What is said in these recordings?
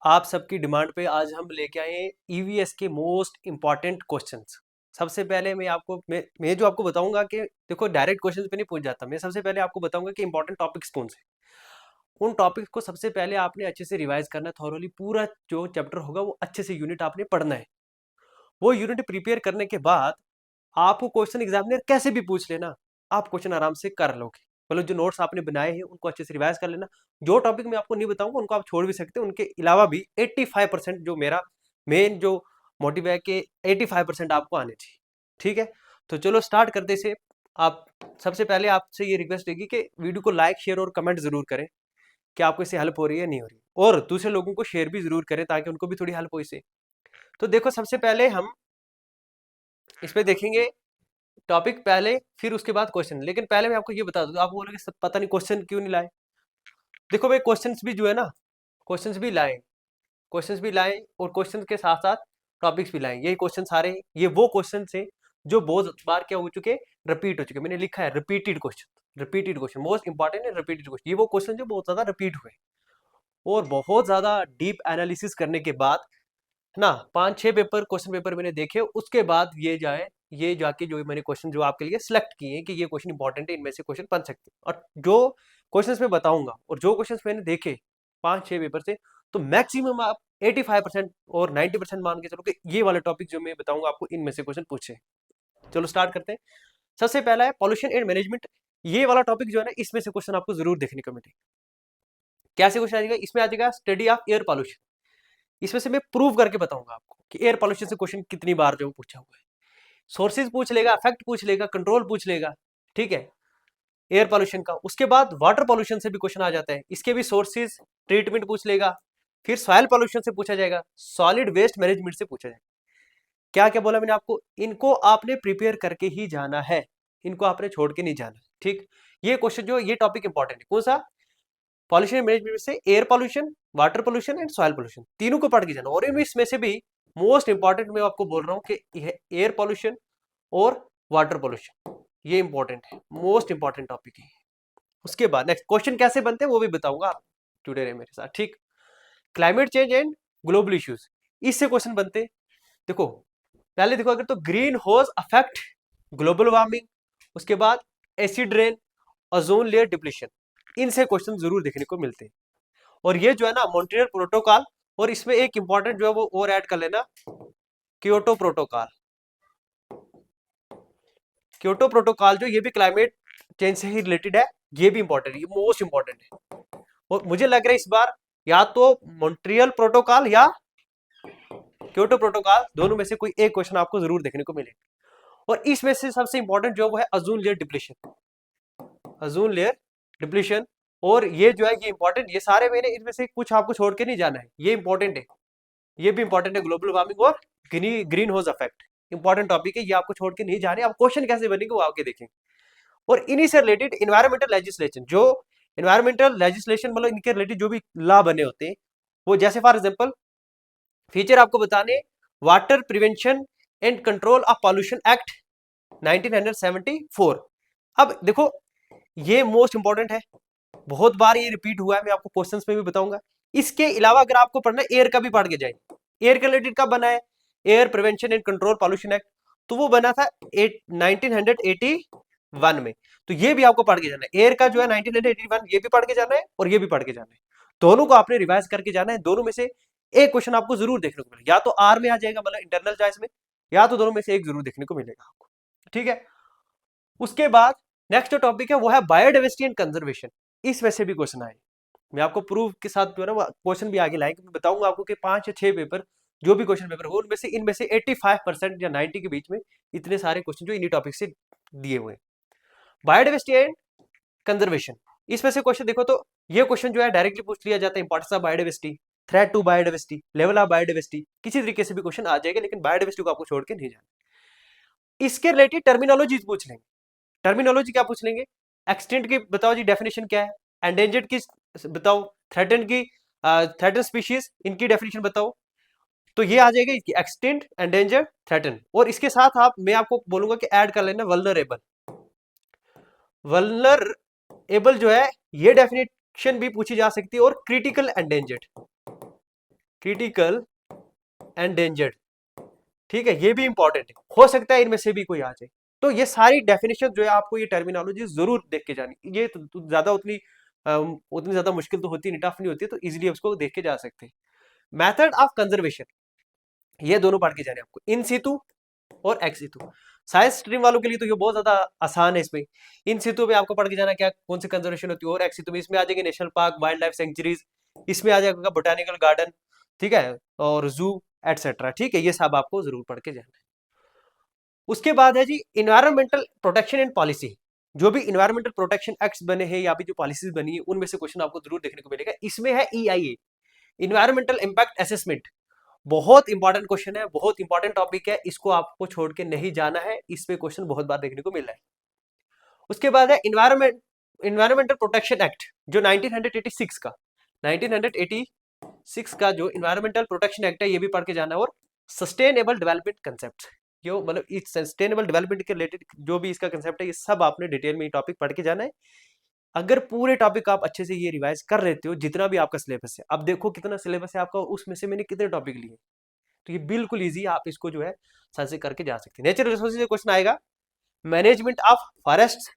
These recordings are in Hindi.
आप सबकी डिमांड पे आज हम लेके आए हैं ईवीएस के मोस्ट इंपॉर्टेंट क्वेश्चंस। सबसे पहले मैं जो आपको बताऊंगा कि देखो डायरेक्ट क्वेश्चंस पे नहीं पूछ जाता। मैं सबसे पहले आपको बताऊंगा कि इंपॉर्टेंट टॉपिक्स कौन से। उन टॉपिक्स को सबसे पहले आपने अच्छे से रिवाइज करना है, थॉरोली पूरा जो चैप्टर होगा वो अच्छे से यूनिट आपने पढ़ना है। वो यूनिट प्रिपेयर करने के बाद आपको क्वेश्चन एग्जामिनर कैसे भी पूछ लेना, आप क्वेश्चन आराम से कर लोगे। मतलब जो नोट्स आपने बनाए हैं उनको अच्छे से रिवाइज कर लेना। जो टॉपिक मैं आपको नहीं बताऊंगा उनको आप छोड़ भी सकते हैं, उनके अलावा भी 85% जो मेरा मेन जो मोटिव है कि 85% आपको आने चाहिए। ठीक है, तो चलो स्टार्ट करते से। आप सबसे पहले आपसे ये रिक्वेस्ट रहेगी कि वीडियो को लाइक शेयर और कमेंट जरूर करें कि आपको इससे हेल्प हो रही है नहीं हो रही, और दूसरे लोगों को शेयर भी जरूर करें ताकि उनको भी थोड़ी हेल्प हो इससे। तो देखो सबसे पहले हम इस पे देखेंगे टॉपिक पहले, फिर उसके बाद क्वेश्चन। लेकिन पहले मैं आपको ये बता दूं, आप बोलोगे सब पता नहीं क्वेश्चन क्यों नहीं लाए। देखो भाई क्वेश्चंस भी जो है ना, क्वेश्चंस भी लाए, क्वेश्चंस भी लाए और क्वेश्चंस के साथ साथ टॉपिक्स भी लाए। यही क्वेश्चन सारे, ये वो क्वेश्चन है जो बहुत बार क्या हो चुके, रिपीट हो चुके। मैंने लिखा है repeated question, repeated question most important है रिपीटेड क्वेश्चन। ये वो क्वेश्चन जो बहुत ज्यादा रिपीट हुए और बहुत ज्यादा डीप एनालिसिस करने के बाद ना 5-6 पेपर क्वेश्चन पेपर मैंने देखे, उसके बाद ये जाके जो मैंने क्वेश्चन जो आपके लिए सिलेक्ट किए हैं कि ये क्वेश्चन इंपॉर्टेंट है, इनमें से क्वेश्चन बन सकते हैं। और जो क्वेश्चंस मैं बताऊंगा और जो क्वेश्चंस मैंने देखे 5-6 पेपर से, तो मैक्सिमम आप 85% और 90% मान के चलो कि ये वाले टॉपिक जो मैं बताऊंगा आपको इनमें से क्वेश्चन पूछे। चलो स्टार्ट करते हैं। सबसे पहला है पॉल्यूशन एंड मैनेजमेंट। ये वाला टॉपिक जो है ना, इसमें से क्वेश्चन आपको जरूर देखने को मिलेगा। कैसे क्वेश्चन आ जाएगा, इसमें आ जाएगा स्टडी ऑफ एयर पॉल्यूशन। इसमें से मैं प्रूव करके बताऊंगा आपको कि एयर पॉल्यूशन से क्वेश्चन कितनी बार जो पूछा हुआ है। सोर्सेज पूछ लेगा, इफेक्ट पूछ लेगा, कंट्रोल पूछ लेगा। ठीक है, एयर पॉल्यूशन का। उसके बाद वाटर पॉल्यूशन से भी क्वेश्चन आ जाता है, इसके भी सोर्सेज ट्रीटमेंट पूछ लेगा। फिर सॉइल पॉल्यूशन से पूछा जाएगा, सॉलिड वेस्ट मैनेजमेंट से पूछा जाएगा। क्या क्या बोला मैंने आपको, इनको आपने प्रिपेयर करके ही जाना है, इनको आपने छोड़ के नहीं जाना। ठीक, ये क्वेश्चन जो ये टॉपिक इंपॉर्टेंट है। कौन सा, पॉल्यूशन मैनेजमेंट से air pollution, water pollution and soil pollution, तीनों को पढ़ के जाना। और इसमें से भी मोस्ट इंपॉर्टेंट मैं आपको बोल रहा हूं कि एयर पॉल्यूशन और वाटर पॉल्यूशन ये इंपॉर्टेंट है, मोस्ट इंपॉर्टेंट टॉपिक है। उसके बाद नेक्स्ट क्वेश्चन कैसे बनते हैं वो भी बताऊंगा, आप जुड़े रहे मेरे साथ। ठीक, climate change and global issues, इससे क्वेश्चन बनते हैं। देखो पहले देखो, अगर तो green house affect global warming, उसके बाद acid rain, ozone layer depletion, इनसे क्वेश्चन जरूर देखने को मिलते हैं। और ये जो है ना मॉन्ट्रियल प्रोटोकॉल, और इसमें एक इंपॉर्टेंट जो है वो और ऐड कर लेना, क्योटो प्रोटोकॉल। क्योटो प्रोटोकॉल जो, ये भी क्लाइमेट चेंज से ही रिलेटेड है, ये भी इंपॉर्टेंट है, ये मोस्ट इंपॉर्टेंट है। और मुझे लग रहा है इस बार या तो मॉन्ट्रियल प्रोटोकॉल या क्योटो प्रोटोकॉल, दोनों में से कोई एक क्वेश्चन आपको जरूर देखने को मिलेगा। और इसमें से सबसे इंपॉर्टेंट जो है ozone layer depletion, ozone layer depletion. और ये जो है ये इंपॉर्टेंट, ये सारे मैंने इनमें से कुछ आपको छोड़ के नहीं जाना है, ये इंपॉर्टेंट है, ये भी इंपॉर्टेंट है। ग्लोबल वार्मिंग और green house effect important topic है, ये आपको छोड़ के नहीं जाने। आप क्वेश्चन कैसे बनेंगे वो आगे देखेंगे। और इन्हीं से रिलेटेड इन्वायरमेंटल लेजिस्लेशन, जो इन्वायरमेंटल लेजिस्लेशन मतलब इनके रिलेटेड जो भी लॉ बने होते हैं, वो जैसे फॉर एग्जांपल फीचर आपको बताने, water prevention and control of pollution act 1974। अब देखो ये मोस्ट इंपॉर्टेंट है, बहुत बार ये रिपीट हुआ है, मैं आपको क्वेश्चंस में भी बताऊंगा। इसके अलावा अगर आपको पढ़ना है एयर का भी पढ़ के जाए। एयर के रिलेटेड कब बना है, air prevention and control pollution act, तो वो बना था 1981 में। तो ये भी आपको पढ़ के जाना है, एयर का जो है 1981, ये भी पढ़ के जाना है और ये भी पढ़ के जाना है। दोनों को आपने रिवाइज करके जाना है। दोनों में से एक क्वेश्चन आपको जरूर देखने को मिलेगा, या तो आर में आ जाएगा मतलब इंटरनल चॉइस में, या तो दोनों में से एक जरूर देखने को मिलेगा आपको। ठीक है, उसके बाद नेक्स्ट जो टॉपिक है वो है बायोडाइवर्सिटी एंड कंजर्वेशन। इसमें से भी क्वेश्चन आए, मैं आपको प्रूफ के साथ जो है ना क्वेश्चन भी आगे लाएंगे। मैं बताऊंगा आपको कि 5 या 6 पेपर जो भी क्वेश्चन पेपर हो उनमें से इनमें से 85% या 90 के बीच में इतने सारे क्वेश्चन जो इन्हीं टॉपिक से दिए हुए हैं। बायोडाइवर्सिटी एंड कंजर्वेशन, इसमें से क्वेश्चन देखो तो ये क्वेश्चन जो है डायरेक्टली पूछ लिया जाता है, importance of biodiversity, threat to biodiversity, level of biodiversity, किसी तरीके से भी क्वेश्चन आ जाएगा, लेकिन बायोडाइवर्सिटी को आपको छोड़ के नहीं जाना। इसके रिलेटेड टर्मिनोलॉजी पूछ लेंगे। टर्मिनोलॉजी क्या पूछ लेंगे, एक्सटेंट की बताओ जी डेफिनेशन क्या है, एंडेंजर्ड की बताओ, थ्रेटन की थ्रेटन स्पीशीज इनकी डेफिनेशन बताओ। तो ये आ जाएगा इसकी एक्सटेंट, एंडेंजर्ड, थ्रेटन। और इसके साथ मैं आपको बोलूंगा कि ऐड कर लेना वल्नरेबल। वल्नरेबल जो है ये डेफिनेशन भी पूछी जा सकती है, और क्रिटिकल एंडेंजर्ड, क्रिटिकल, एंडेंजर्ड। ठीक है, ये भी इंपॉर्टेंट है, हो सकता है इनमें से भी कोई आ जाए। तो ये सारी डेफिनेशन जो है आपको ये टर्मिनोलॉजी जरूर देख के जानी, ये ज्यादा उतनी ज्यादा मुश्किल तो होती नहीं, टफ नहीं होती, तो इजीली उसको देख के जा सकते हैं। मेथड ऑफ कंजर्वेशन, ये दोनों पढ़ के जाने आपको, इन सितु और एक्स सितु। साइंस स्ट्रीम वालों के लिए तो ये बहुत ज्यादा आसान है। इसमें इन सितु में आपको पढ़ के जाना क्या कौन सी कंजर्वेशन होती है, और एक्स सितु में इसमें आ जाएंगे national park, wild life sanctuaries, इसमें आ जाएगा बोटानिकल गार्डन, ठीक है, और जू एटसेट्रा। ठीक है, ये सब आपको जरूर पढ़ के जाना है। उसके बाद है जी इन्वायरमेंटल प्रोटेक्शन एंड पॉलिसी। जो भी इन्वायरमेंटल प्रोटेक्शन एक्ट्स बने हैं या भी जो पॉलिसीज बनी है उनमें से क्वेश्चन आपको जरूर देखने को मिलेगा। इसमें है EIA, इन्वायरमेंटल इंपैक्ट असेसमेंट। बहुत इंपॉर्टेंट क्वेश्चन है, बहुत इंपॉर्टेंट टॉपिक है, इसको आपको छोड़ के नहीं जाना है, इस पे क्वेश्चन बहुत बार देखने को मिल रहा है। उसके बाद है इन्वायरमेंटल प्रोटेक्शन एक्ट, जो 1986 का 1986 का जो इन्वायरमेंटल प्रोटेक्शन एक्ट है, ये भी पढ़ के जाना है। और सस्टेनेबल डेवलपमेंट कंसेप्ट, जो मतलब इस सस्टेनेबल डेवलपमेंट के रिलेटेड जो भी इसका कंसेप्ट है, ये सब आपने डिटेल में ये टॉपिक पढ़ के जाना है। अगर पूरे टॉपिक आप अच्छे से ये रिवाइज कर लेते हो, जितना भी आपका सिलेबस है, अब देखो कितना सिलेबस है आपका, उसमें से मैंने कितने टॉपिक लिए, तो ये बिल्कुल इजी, आप इसको जो है सर से करके जा सकते हैं। नेचुरल रिसोर्सेज से क्वेश्चन आएगा, मैनेजमेंट ऑफ फॉरेस्ट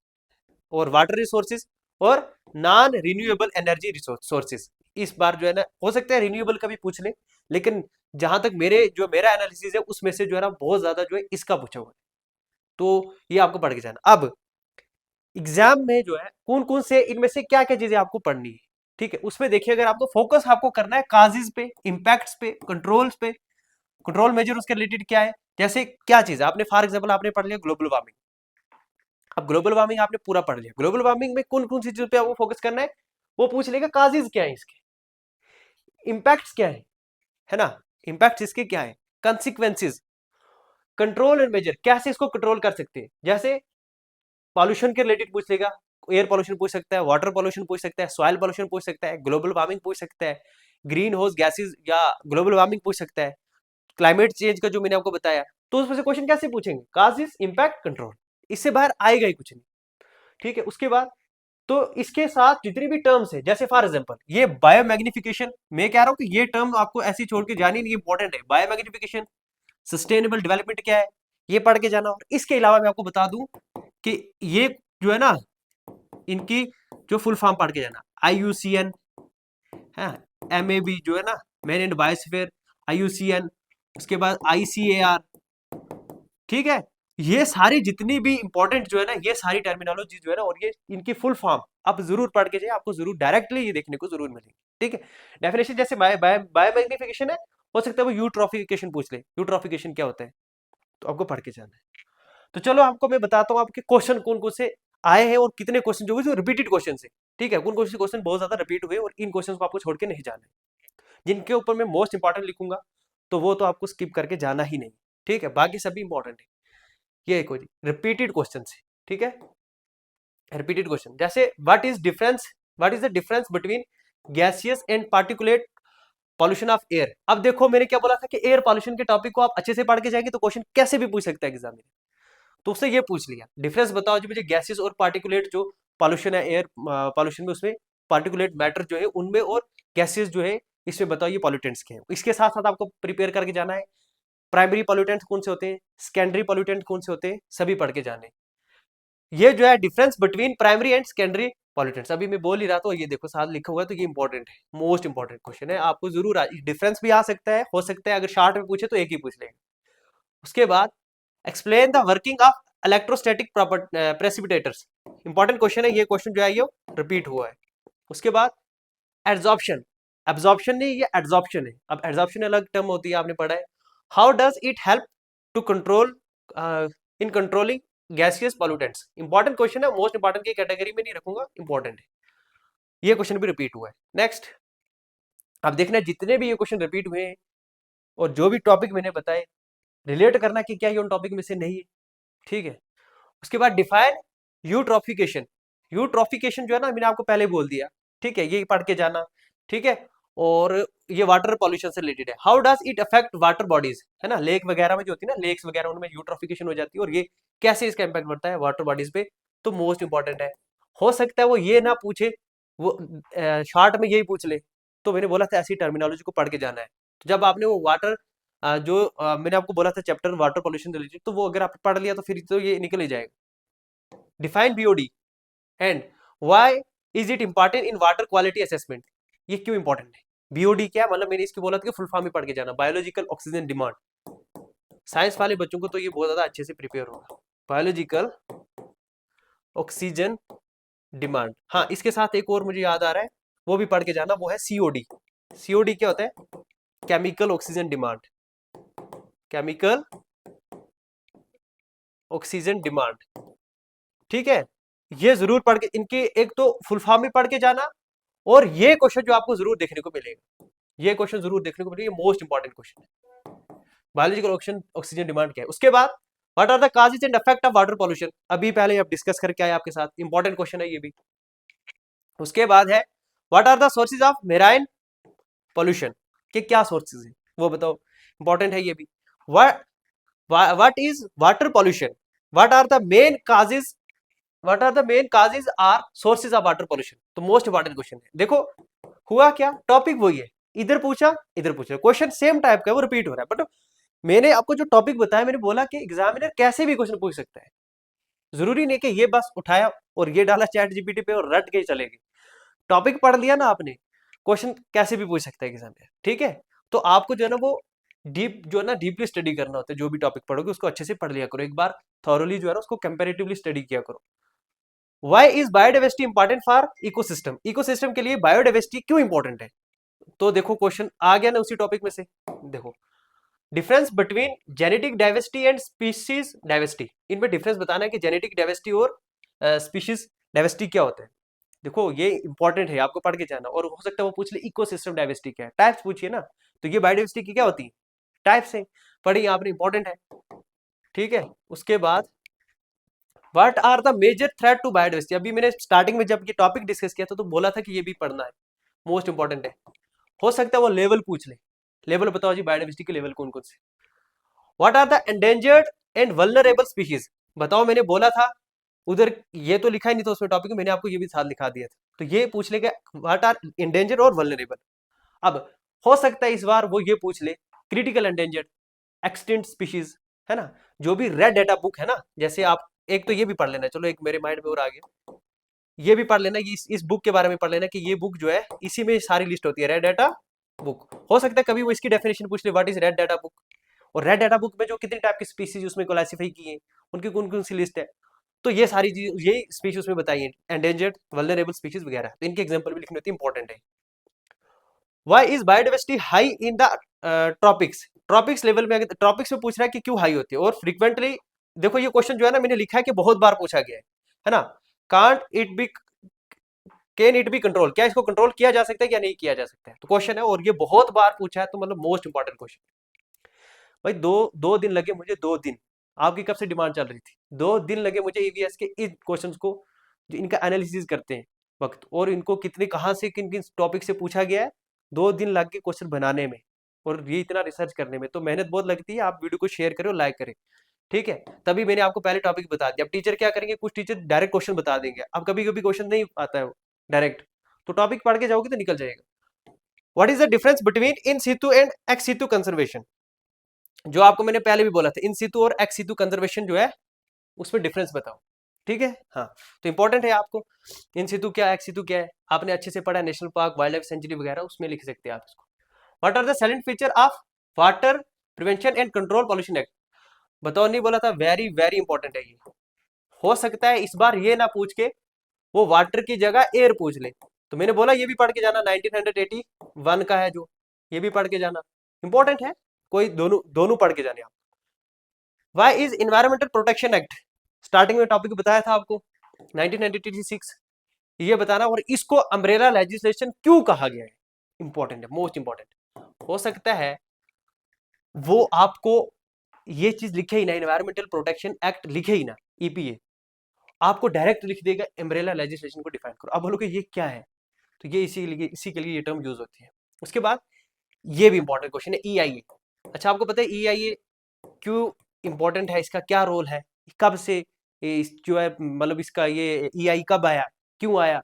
और वाटर रिसोर्सेज, और नॉन रिन्यूएबल एनर्जी सोर्सेज। इस बार जो है ना, हो सकता है रिन्यूएबल का भी पूछ ले, लेकिन जहां तक मेरा एनालिसिस है उसमें से जो है ना बहुत ज्यादा जो है इसका पूछा हुआ है, तो ये आपको पढ़ के जाना। अब एग्जाम में जो है कौन कौन से इनमें से क्या क्या चीजें आपको पढ़नी है, ठीक है, उसमें देखिए, अगर आपको फोकस आपको करना है काजेज पे, इंपैक्ट्स पे, कंट्रोल्स पे, कंट्रोल मेजर उसके रिलेटेड क्या है, जैसे क्या चीज है, आपने फॉर एग्जाम्पल आपने पढ़ लिया ग्लोबल वार्मिंग। अब ग्लोबल वार्मिंग आपने पूरा पढ़ लिया, ग्लोबल वार्मिंग में कौन कौन सी चीजों पे आपको फोकस करना है, वो पूछ लेगा काजेज क्या है इसके, इंपैक्ट्स क्या है ना, इंपैक्ट इसके क्या है, कंसिक्वेंसेज, कंट्रोल एंड मेजर, कैसे इसको कंट्रोल कर सकते हैं, जैसे पॉल्यूशन के रिलेटेड पूछ लेगा, एयर पॉल्यूशन पूछ सकता है, वाटर पॉल्यूशन पूछ सकता है, सॉइल पॉल्यूशन पूछ सकता है, ग्लोबल वार्मिंग पूछ सकता है, ग्रीन हाउस गैसेज या ग्लोबल वार्मिंग पूछ सकता है, क्लाइमेट चेंज का जो मैंने आपको बताया। तो उसमें से क्वेश्चन कैसे पूछेंगे, काजेस, इंपैक्ट, कंट्रोल, इससे बाहर आएगा ही कुछ नहीं। ठीक है, उसके बाद तो इसके साथ जितनी भी टर्म्स है, जैसे फॉर एग्जांपल ये बायोमैग्निफिकेशन, मैं कह रहा हूं कि ये टर्म आपको ऐसी छोड़ के जानी नहीं, इंपॉर्टेंट है। बायोमैग्निफिकेशन, सस्टेनेबल डेवलपमेंट क्या है, ये पढ़ के जाना। और इसके अलावा मैं आपको बता दूं कि ये जो है ना, इनकी जो फुल फॉर्म पढ़ के जाना, IUCN है, MAB जो है ना, मैन एंड बायोस्फीयर, IUCN, उसके बाद ICAR। ठीक है, ये सारी जितनी भी इंपॉर्टेंट जो है ना, ये सारी टर्मिनोलॉजी जो है ना, और ये इनकी फुल फॉर्म आप जरूर पढ़ के जाइए, आपको जरूर डायरेक्टली ये देखने को जरूर मिलेगी। ठीक है, डेफिनेशन जैसे बायोमैग्निफिकेशन है, हो सकता है वो यूट्रॉफिकेशन पूछ ले, यूट्रॉफिकेशन क्या होता है, तो आपको पढ़ के जाना है। तो चलो आपको मैं बताता हूँ आपके क्वेश्चन कौन कौन से आए हैं, और कितने क्वेश्चन जो हुए रिपीटेड क्वेश्चन है। ठीक है, कौन कौन से क्वेश्चन बहुत ज्यादा रिपीट हुए, और इन क्वेश्चन को आपको छोड़ के नहीं जाना है। जिनके ऊपर मैं मोस्ट इंपॉर्टेंट लिखूंगा, तो वो तो आपको स्किप करके जाना ही नहीं। ठीक है, बाकी सभी इंपॉर्टेंट है। ये कोई रिपीटेड क्वेश्चन है, ठीक है, रिपीटेड क्वेश्चन, जैसे what is the difference between gaseous and particulate pollution of air. अब देखो मैंने क्या बोला था कि एयर पॉल्यूशन के टॉपिक को आप अच्छे से पढ़ के जाएंगे तो क्वेश्चन कैसे भी पूछ सकता है एग्जाम में। तो उससे ये पूछ लिया, डिफरेंस बताओ जी मुझे गैसेस और पार्टिकुलेट जो पॉल्यूशन है, एयर पॉल्यूशन में, उसमें पार्टिकुलेट मैटर जो है उनमें, और गैसेस जो है इसमें बताओ ये पॉल्यूटेंट्स क्या है। इसके साथ साथ आपको प्रिपेयर करके जाना है प्राइमरी पॉल्यूटेंट्स कौन से होते हैं, सेकेंडरी पॉल्यूटेंट कौन से होते हैं, सभी पढ़ के जाने। ये जो है difference between primary and secondary pollutants, अभी मैं बोल ही रहा था, ये देखो साथ लिखा हुआ है, तो ये इंपॉर्टेंट है, मोस्ट इंपॉर्टेंट क्वेश्चन है, आपको जरूर डिफरेंस भी आ सकता है, हो सकता है अगर शॉर्ट में पूछे तो एक ही पूछ लेंगे। उसके बाद explain the working of electrostatic precipitators, important question है, ये क्वेश्चन जो है ये रिपीट हुआ है। उसके बाद एड्सॉर्प्शन, एब्जॉर्प्शन नहीं, ये एड्सॉर्प्शन है। अब एड्सॉर्प्शन अलग टर्म होती है, आपने पढ़ा है। How does it help to control in controlling gaseous pollutants, important question है, मोस्ट इंपॉर्टेंट की कैटेगरी में नहीं रखूंगा, इंपॉर्टेंट है, ये क्वेश्चन भी रिपीट हुआ है। नेक्स्ट, अब देखना जितने भी ये क्वेश्चन रिपीट हुए हैं और जो भी टॉपिक मैंने बताए, रिलेट करना कि क्या ये उन टॉपिक में से नहीं है। ठीक है, उसके बाद डिफाइन यूट्रॉफिकेशन, यूट्रॉफिकेशन जो है ना, मैंने आपको पहले बोल दिया। ठीक है, ये पढ़ के जाना। ठीक है, और ये वाटर पॉल्यूशन से रिलेटेड है। How does it affect water bodies, है ना, लेक वगैरह में जो होती है ना, लेक्स वगैरह, उनमें यूट्रॉफिकेशन हो जाती है, और ये कैसे इसका इंपैक्ट पड़ता है वाटर बॉडीज पे, तो मोस्ट इंपॉर्टेंट है। हो सकता है वो ये ना पूछे, वो शॉर्ट में यही पूछ ले, तो मैंने बोला था ऐसी टर्मिनोलॉजी को पढ़ के जाना है। तो जब आपने वो वाटर जो मैंने आपको बोला था चैप्टर वाटर पोल्यूशन रिलेटेड, तो वो अगर आप पढ़ लिया तो फिर तो ये निकल ही जाएगा। Define BOD and why is it important in water quality assessment. ये क्यों इंपॉर्टेंट है? बीओडी क्या है? मतलब मैंने इसकी बोला था कि फुल फॉर्म में पढ़ के जाना, बायोलॉजिकल ऑक्सीजन डिमांड। साइंस वाले बच्चों को तो ये बहुत ज्यादा अच्छे से प्रिपेयर होगा, बायोलॉजिकल ऑक्सीजन डिमांड। हाँ, इसके साथ एक और मुझे याद आ रहा है, वो भी पढ़ के जाना, वो है सीओडी। सीओडी क्या होता है? Chemical oxygen demand, chemical oxygen demand. ठीक है, ये जरूर पढ़ के, इनके एक तो फुल फॉर्म में पढ़ के जाना, और ये क्वेश्चन जो आपको जरूर देखने को मिलेगा, ये क्वेश्चन जरूर देखने को मिलेगा, मोस्ट इंपॉर्टेंट क्वेश्चन है। बायोलॉजिकल ऑक्सीजन डिमांड क्या है? उसके बाद what are the causes and effect of water pollution, अभी पहले आप डिस्कस करके आए आपके साथ, इंपॉर्टेंट क्वेश्चन है ये भी। उसके बाद है what are the sources of marine pollution, के क्या सोर्सेज है वो बताओ, इंपॉर्टेंट है ये भी। What is water pollution, what are the main causes, what are the main causes are sources of water pollution. तो मोस्ट इंपॉर्टेंट क्वेश्चन है। देखो हुआ क्या, टॉपिक वही है, इधर पूछा इधर पूछा, क्वेश्चन सेम टाइप का है, वो रिपीट हो रहा है, बट मैंने आपको जो टॉपिक बताया, मैंने बोला कि एग्जामिनर कैसे भी क्वेश्चन पूछ सकता है, जरूरी नहीं कि ये बस उठाया और ये डाला चैट जीपीटी पे और रट के ही चलेगी। टॉपिक पढ़ लिया ना आपने, क्वेश्चन कैसे भी पूछ सकता है एग्जामिनर। ठीक है, तो आपको जो है ना वो डीप जो है ना डीपली स्टडी करना होता है, जो भी टॉपिक पढ़ोगे उसको अच्छे से पढ़ लिया करो, एक बार थॉरोली जो है ना उसको कंपैरेटिवली स्टडी किया करो। Why is biodiversity important for ecosystem, ecosystem के लिए बायोडाइवर्सिटी क्यों इंपॉर्टेंट है? तो देखो क्वेश्चन आ गया ना उसी टॉपिक में से, देखो difference between genetic diversity and species diversity, इनमें डिफरेंस बताना है कि जेनेटिक डाइवर्सिटी और स्पीशीज डाइवर्सिटी क्या होता है। देखो ये इंपॉर्टेंट है, आपको पढ़ के जाना, और हो सकता है वो पूछ ले इकोसिस्टम डाइवर्सिटी क्या है, टाइप्स पूछिए ना, तो ये बायोडाइवर्सिटी की क्या होती है, टाइप्स है, पढ़िए आपने, इंपॉर्टेंट है। ठीक है, उसके बाद what are the major threat to biodiversity, अभी मैंने स्टार्टिंग में जब ये टॉपिक डिस्कस किया था तो बोला था कि ये भी पढ़ना है, मोस्ट इंपॉर्टेंट है। हो सकता है वो लेवल पूछ ले, लेवल बताओ जी बायोडाइवर्सिटी के लेवल कौन कौन से। What are the endangered and vulnerable species, बताओ, मैंने बोला था उधर, ये तो लिखा ही नहीं था उसमें टॉपिक में, मैंने आपको ये भी साथ लिखा दिया था, तो ये पूछ लेगा व्हाट आर एंडेंजर्ड और वल्नरेबल। अब हो सकता है इस बार वो ये पूछ ले क्रिटिकल एंडेंजर्ड, एक्सटिंक्ट स्पीशीज, है ना, जो भी रेड डाटा बुक है ना, जैसे आप एक तो ये भी पढ़ लेना, चलो एक मेरे माइंड में और आ गया, ये भी पढ़ लेना, इस बुक के बारे में पढ़ लेना कि ये बुक जो है इसी में सारी लिस्ट होती है, रेड डाटा बुक। हो सकता है कभी वो इसकी डेफिनेशन पूछ ले, what is red data book, और रेड डाटा बुक में जो कितने टाइप की स्पीसीज उसमें क्लासिफाई की है, उनकी कौन कौन सी लिस्ट है, तो ये सारी चीज, ये स्पीशीज उसमें बताई है, एंडेंजर्ड वल्नरेबल स्पीशीज वगैरह, तो इनके एग्जांपल भी लिखने होते हैं, इंपॉर्टेंट है। Why is biodiversity high in the tropics, tropics level में, ट्रॉपिक्स में पूछ रहा है कि क्यों हाई होती है, और फ्रीक्वेंटली, देखो ये क्वेश्चन जो है ना मैंने लिखा है कि बहुत बार पूछा गया है ना, can't it be, can it be control, क्या इसको कंट्रोल किया जा सकता है या नहीं किया जा सकता है, तो क्वेश्चन है, और ये बहुत बार पूछा है, तो मतलब मोस्ट इंपॉर्टेंट क्वेश्चन। भाई दो दो दिन लगे मुझे, 2 दिन, आपकी कब से डिमांड चल रही थी, 2 दिन लगे मुझे ईवीएस के इन क्वेश्चंस को, जो इनका एनालिसिस करते हैं वक्त, और इनको कितने कहाँ से किन किन टॉपिक से पूछा गया है, 2 दिन लग गए क्वेश्चन बनाने में, और ये इतना रिसर्च करने में, तो मेहनत बहुत लगती है। आप वीडियो को शेयर करें और लाइक करें, ठीक है, तभी मैंने आपको पहले टॉपिक बता दिया। अब टीचर क्या करेंगे, कुछ टीचर डायरेक्ट क्वेश्चन बता देंगे, अब कभी कभी क्वेश्चन नहीं आता है डायरेक्ट, तो टॉपिक पढ़ के जाओगे तो निकल जाएगा। What is the difference between in situ and ex situ conservation, जो आपको मैंने पहले भी बोला था, इन सीटू और एक्स सीटू कंजर्वेशन जो है उसमें डिफरेंस बताओ। ठीक है, हाँ, तो इंपॉर्टेंट है आपको, इन सीटू क्या एक्स सीटू क्या है, आपने अच्छे से पढ़ा, national park, wildlife sanctuary वगैरह, उसमें लिख सकते हैं आप इसको। What are the silent feature of water prevention and control pollution act, बताओ, नहीं बोला था, वेरी वेरी इंपॉर्टेंट है ये। हो सकता है इस बार ये ना पूछ के वो वाटर की जगह एयर पूछ ले, तो मैंने बोला ये भी पढ़ के जाना, 1981 का है जो, ये भी पढ़ के जाना, इंपॉर्टेंट है, कोई दोनों दोनों पढ़ के जाने आप। Why is environmental protection act, starting में टॉपिक बताया था आपको 1996, ये बताना, और इसको अम्ब्रेला लेजिस्लेशन क्यों कहा गया है, इंपॉर्टेंट है, मोस्ट इंपॉर्टेंट। हो सकता है वो आपको ये चीज लिखे ही ना, इन्वायरमेंटल प्रोटेक्शन एक्ट लिखे ही ना, ईपीए, आपको डायरेक्ट लिख देगा अम्ब्रेला लेजिस्लेशन को डिफाइन करो, अब बोलोगे ये क्या है, तो ये इसी के लिए ये टर्म यूज होती है। उसके बाद ये भी इंपॉर्टेंट क्वेश्चन है, ईआईए। अच्छा, आपको पता है ईआईए क्यों इंपॉर्टेंट है, इसका क्या रोल है, कब से जो है, मतलब इसका ये ईआई कब आया, क्यों आया।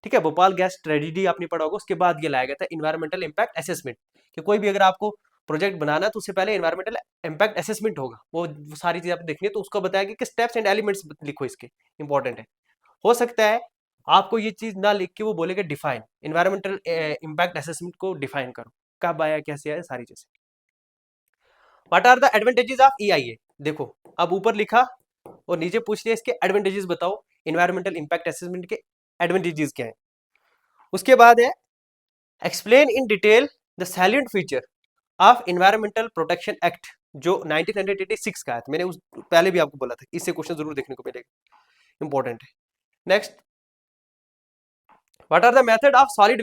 ठीक है, भोपाल गैस ट्रेजेडी आपने पढ़ा होगा, उसके बाद ये लाया गया था इन्वायरमेंटल इंपैक्ट असेसमेंट, कि कोई भी अगर आपको प्रोजेक्ट बनाना है तो उससे पहले एनवायरमेंटल इम्पैक्ट असेसमेंट होगा, वो सारी चीजें आपने देखनी है, तो उसको बताया कि स्टेप्स एंड एलिमेंट्स लिखो, इसके इंपॉर्टेंट है। हो सकता है आपको ये चीज ना लिख के वो बोलेगा डिफाइन एनवायरमेंटल इम्पैक्ट असेसमेंट को डिफाइन करो, कब आया कैसे आया सारी चीजें। What are the advantages of EIA, देखो अब ऊपर लिखा और नीचे पूछ लिया इसके एडवांटेजेस बताओ, एनवायरमेंटल इम्पैक्ट असेसमेंट के एडवांटेजेस क्या है। उसके बाद है explain in detail the salient feature of environmental protection act जो 1986 का है, तो मैंने उस पहले भी आपको बोला था इससे क्वेश्चन जरूर देखने को मिलेगा, इंपॉर्टेंट है। Next, what are the method of solid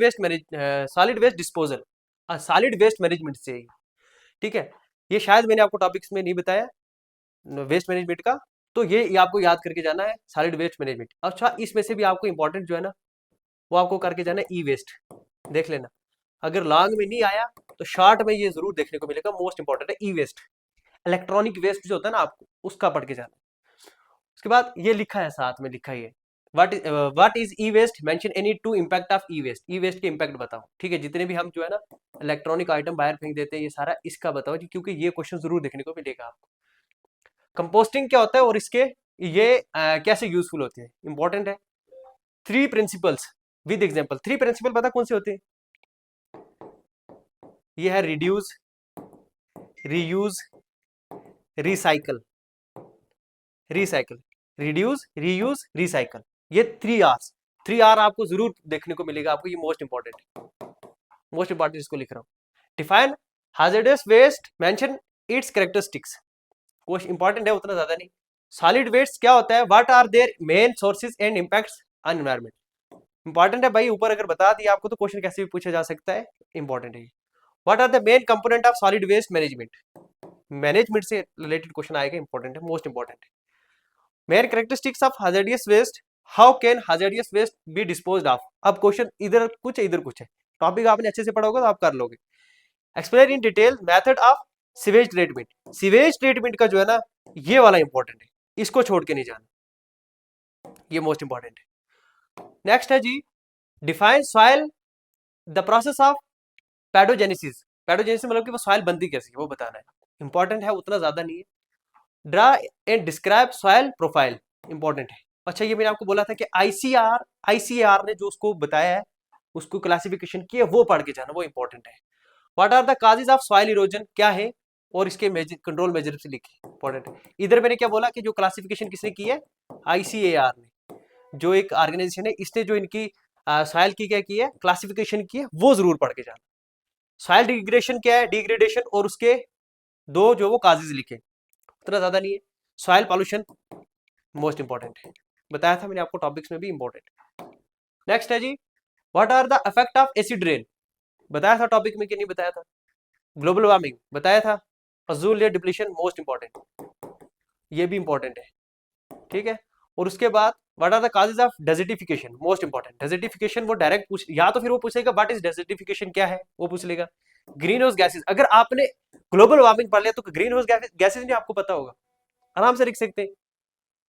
waste disposal, solid waste management से, ठीक है, ये शायद मैंने आपको टॉपिक्स में नहीं बताया वेस्ट मैनेजमेंट का, तो ये आपको याद करके जाना है सॉलिड वेस्ट मैनेजमेंट। अच्छा, इसमें से भी आपको इंपॉर्टेंट जो है ना वो आपको करके जाना है ई वेस्ट, देख लेना, अगर लॉन्ग में नहीं आया तो शॉर्ट में ये जरूर देखने को मिलेगा, मोस्ट इंपॉर्टेंट है ई वेस्ट, इलेक्ट्रॉनिक वेस्ट जो होता है ना आपको उसका पढ़ के जाना। उसके बाद ये लिखा है, साथ में लिखा है what is e waste, mention any two impact of e waste, e waste के इम्पैक्ट बताओ, ठीक है, जितने भी हम जो है ना इलेक्ट्रॉनिक आइटम बाहर फेंक देते हैं ये सारा इसका बताओ जी, क्योंकि ये क्वेश्चन जरूर देखने को मिलेगा आपको। कंपोस्टिंग क्या होता है और इसके ये कैसे यूजफुल होते हैं, इंपॉर्टेंट है। 3 प्रिंसिपल्स विद एग्जांपल, 3 प्रिंसिपल पता कौन से होते हैं, ये है reduce, reuse, recycle, recycle, reduce, reuse, recycle, ये 3 आर आपको जरूर देखने को मिलेगा आपको, ये मोस्ट इंपॉर्टेंट है, मोस्ट इंपॉर्टेंट इसको लिख रहा हूं। Define hazardous waste, mention its characteristics, कुछ इंपॉर्टेंट है उतना ज्यादा नहीं। सॉलिड वेस्ट क्या होता है, what are their main sources and impacts on environment, important है भाई, ऊपर अगर बता दिया आपको तो क्वेश्चन कैसे भी पूछा जा सकता है, इंपॉर्टेंट है। What are the main component of solid waste management, management से रिलेटेड क्वेश्चन आएगा, इंपॉर्टेंट है, मोस्ट इंपॉर्टेंट है। Main characteristics of hazardous waste, how can hazardous waste be disposed of, अब क्वेश्चन इधर कुछ है इधर कुछ है, टॉपिक आपने अच्छे से पढ़ा होगा तो आप कर लोगे। Explain in detail method of sewage treatment, sewage treatment का जो है ना ये वाला इंपॉर्टेंट है, इसको छोड़ के नहीं जाना, ये मोस्ट इंपॉर्टेंट है। नेक्स्ट है जी define soil, the process of pedogenesis, pedogenesis मतलब कि वो सॉइल बनती कैसी है वो बताना है, इंपॉर्टेंट है उतना ज्यादा नहीं है। Draw and describe soil profile, important है। अच्छा, ये मैंने आपको बोला था कि आईसीएआर ने जो उसको बताया है उसको क्लासिफिकेशन की है वो पढ़ के जाना, वो इंपॉर्टेंट है। What are the causes of soil erosion क्या है और इसके कंट्रोल मेजर से लिखे, इंपॉर्टेंट है। इधर मैंने क्या बोला कि जो क्लासिफिकेशन किसने की है, आईसीएआर ने, जो एक ऑर्गेनाइजेशन है, इसने जो इनकी सॉइल की क्या की है, क्लासिफिकेशन की है, वो जरूर पढ़ के जाना। सॉइल डिग्रेडेशन क्या है, डिग्रेडेशन और उसके दो जो वो काजेज लिखे, उतना ज्यादा नहीं है। सॉइल पॉल्यूशन मोस्ट इंपॉर्टेंट है, बताया था मैंने आपको टॉपिक्स में भी इंपॉर्टेंट। नेक्स्ट है जी what are the effect of acid rain, बताया था टॉपिक में कि नहीं बताया था। ग्लोबल वार्मिंग बताया था। Ozone layer depletion most important, ये भी इंपॉर्टेंट है, ठीक है। और उसके बाद what are the causes of desertification, most important, desertification वो डायरेक्ट पूछ, या तो फिर वो पूछेगा व्हाट इज डेजर्टिफिकेशन क्या है वो पूछ लेगा। ग्रीन हाउस गैसेज, अगर आपने ग्लोबल वार्मिंग पढ़ लिया तो ग्रीन हाउस गैसेज नहीं आपको पता होगा, आराम से लिख सकते हैं।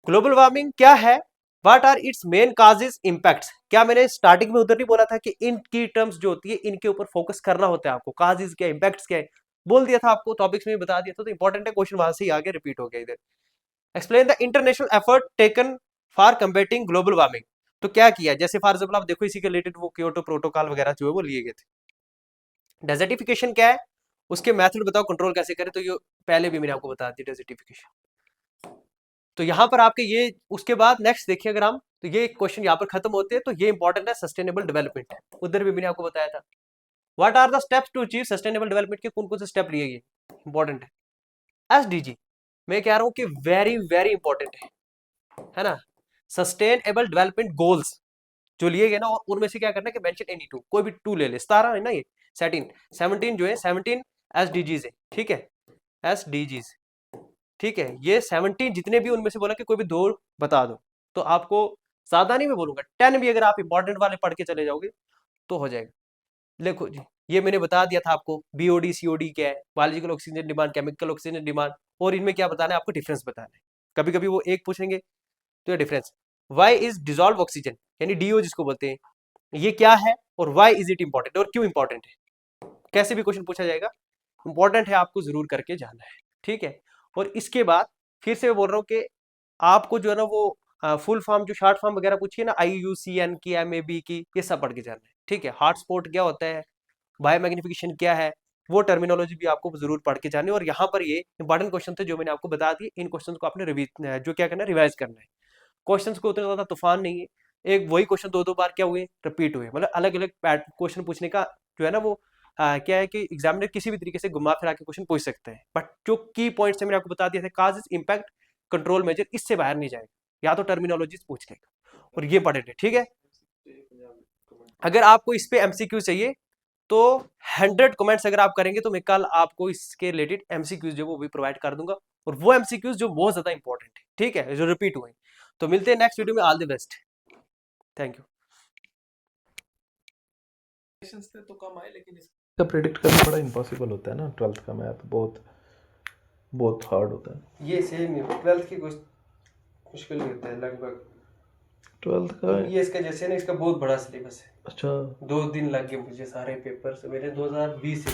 ग्लोबल वार्मिंग क्या है, what are its main causes impacts, क्या मैंने स्टार्टिंग में उधर नहीं बोला था कि इनकी टर्म्स जो होती है इनके ऊपर फोकस करना होता है आपको, काजेज क्या इंपैक्ट्स क्या है, बोल दिया था आपको टॉपिक्स में बता दिया था, तो इंपॉर्टेंट है, क्वेश्चन वहां से ही आगे रिपीट हो गया इधर। Explain the international effort taken for कम्बेटिंग global warming, तो क्या किया, जैसे फॉर एग्जाम्पल आप देखो इसी के रिलेटेड वो क्योटो प्रोटोकॉल वगैरह जो है वो लिए गए थे। डेजर्टिफिकेशन क्या है, उसके मेथड बताओ, कंट्रोल कैसे करें, तो ये पहले भी मैंने आपको बता दी डेजर्टिफिकेशन। तो यहाँ पर आपके ये उसके बाद नेक्स्ट देखिए अगर हम, तो ये क्वेश्चन यहाँ पर खत्म होते हैं, तो ये इंपॉर्टेंट है सस्टेनेबल डेवलपमेंट, उधर भी मैंने आपको बताया था। What are the steps to achieve sustainable development के कौन कौन से स्टेप लिए गए, इंपॉर्टेंट है। एसडीजी मैं कह रहा हूँ कि वेरी वेरी इंपॉर्टेंट है ना, सस्टेनेबल डेवलपमेंट गोल्स जो लिए गए ना, और उनमें से क्या करना है कि मेंशन एनी टू, कोई भी टू ले ले, 17 है ना, ये 17 जो है 17 एसडीजीज है, ठीक है, एसडीजीज, ठीक है, ये 17 जितने भी उनमें से बोला कि कोई भी 2 बता दो, तो आपको ज्यादा नहीं मैं बोलूंगा 10 भी अगर आप इंपॉर्टेंट वाले पढ़ के चले जाओगे तो हो जाएगा। देखो जी ये मैंने बता दिया था आपको, बीओडी सीओडी क्या है, biological oxygen demand, chemical oxygen demand, और इनमें क्या बताना है आपको, डिफरेंस बताना है। कभी कभी वो एक पूछेंगे तो ये difference, why is dissolved oxygen यानी डीओ जिसको बोलते हैं, ये क्या है और वाई इज इट इंपॉर्टेंट और क्यों इंपॉर्टेंट है, कैसे भी क्वेश्चन पूछा जाएगा, इंपॉर्टेंट है, आपको जरूर करके जाना है, ठीक है। और इसके बाद फिर से मैं बोल रहा हूँ कि आपको जो है ना वो फुल फॉर्म जो शॉर्ट फॉर्म वगैरह पूछिए ना, IUCN की, MAB की, ये सब पढ़ के जाना है, ठीक है। हॉटस्पॉट क्या होता है, बायोमैग्निफिकेशन क्या है, वो टर्मिनोलॉजी भी आपको जरूर पढ़ के जानी है। और यहाँ पर ये इंपॉर्टेंट क्वेश्चन थे जो मैंने आपको बता दिए, इन क्वेश्चन को आपने जो क्या करना है, रिवाइज करना है। क्वेश्चंस को उतना ज्यादा तूफान नहीं है, एक वही क्वेश्चन दो दो बार क्या हुए, रिपीट हुए, मतलब अलग अलग क्वेश्चन पूछने का जो है ना वो क्या है कि एग्जामिनर किसी भी तरीके से घुमा फिरा के क्वेश्चन पूछ सकते हैं, बट जो की पॉइंट्स मैंने आपको बता दिया था, काजेस, इंपैक्ट, कंट्रोल मेजर, इससे बाहर नहीं जाएगा, या तो टर्मिनोलॉजी पूछ लेगा, और ये इंपॉर्टेंट है, ठीक है। अगर आपको इस पे एमसीक्यू चाहिए तो 100 कमेंट्स अगर आप करेंगे तो मैं कल आपको इसके रिलेटेड एमसीक्यूज जो वो भी प्रोवाइड कर दूंगा, और वो एमसीक्यूज जो बहुत ज्यादा इंपॉर्टेंट है, ठीक है, जो रिपीट हुए। तो मिलते हैं नेक्स्ट वीडियो में, all the best, thank you. तो कम आए, लेकिन इसका प्रेडिक्ट करना बड़ा इम्पॉसिबल होता है ना, 12th का मैथ बहुत बहुत हार्ड होता है। ये सेम है, 12th की कुछ मुश्किल नहीं होता है लगभग, 12th का ये इसका जैसे ना, इसका बहुत बड़ा सिलेबस है। अच्छा 2 दिन लग गए मुझे सारे पेपर से, मेरे 2020 से